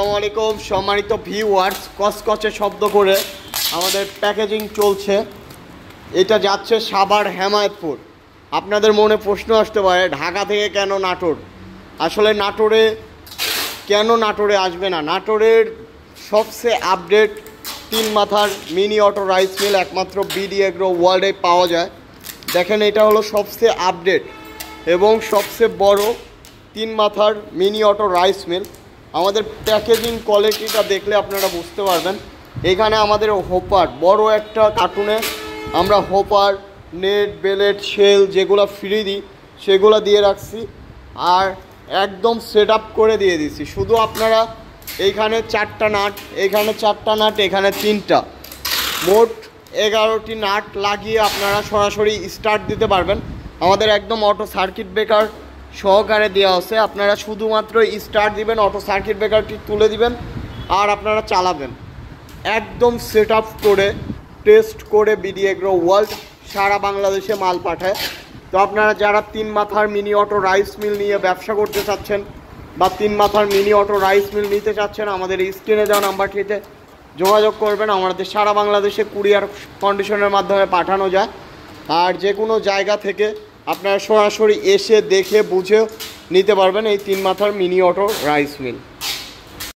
আসসালামু আলাইকুম সম্মানিত ভিউয়ার্স, কসকচে শব্দ করে আমাদের প্যাকেজিং চলছে। এটা যাচ্ছে সাভার হেমায়েতপুর। আপনাদের মনে প্রশ্ন আসতে পারে ঢাকা থেকে কেন নাটোর। আসলে নাটোরে আসবে না। নাটোরের সবচেয়ে আপডেট 3 মাথার মিনি অটো রাইস মিল একমাত্র বিডি এগ্রো ওয়ার্ল্ডে পাওয়া যায়। দেখেন, এটা হলো সবচেয়ে আপডেট এবং সবচেয়ে বড় 3 মাথার মিনি অটো রাইস মিল। আমাদের প্যাকেজিং কোয়ালিটিটা দেখলে আপনারা বুঝতে পারবেন। এখানে আমাদের হোপার, বড় একটা কার্টুনে আমরা হোপার, নেট, বেলেট, শেল যেগুলো ফ্রি দিই সেগুলো দিয়ে রাখছি আর একদম সেট আপ করে দিয়ে দিছি। শুধু আপনারা এইখানে 4টা নাট, এখানে 4টা নাট, এখানে 3টা, মোট 11টি নাট লাগিয়ে আপনারা সরাসরি স্টার্ট দিতে পারবেন। আমাদের একদম অটো সার্কিট ব্রেকার সহকারে দেওয়া আছে। আপনারা শুধুমাত্র স্টার্ট দিবেন, অটো সার্কিট ব্রেকারটি তুলে দিবেন আর আপনারা চালাবেন। একদম সেট আপ করে টেস্ট করে বিডি এগ্রো ওয়ার্ল্ড সারা বাংলাদেশে মাল পাঠায়। তো আপনারা যারা 3 মাথার মিনি অটো রাইস মিল নিয়ে ব্যবসা করতে চাচ্ছেন বা 3 মাথার মিনি অটো রাইস মিল নিতে চাচ্ছেন, আমাদের স্ক্রিনে দেওয়া নাম্বারটিতে যোগাযোগ করবেন। আমাদের সারা বাংলাদেশে কুরিয়ার কন্ডিশনের মাধ্যমে পাঠানো যায়। আর যে কোনো জায়গা থেকে আপনারা সরাসরি এসে দেখে বুঝে নিতে পারবেন এই 3 মাথার মিনি অটো রাইস মিল।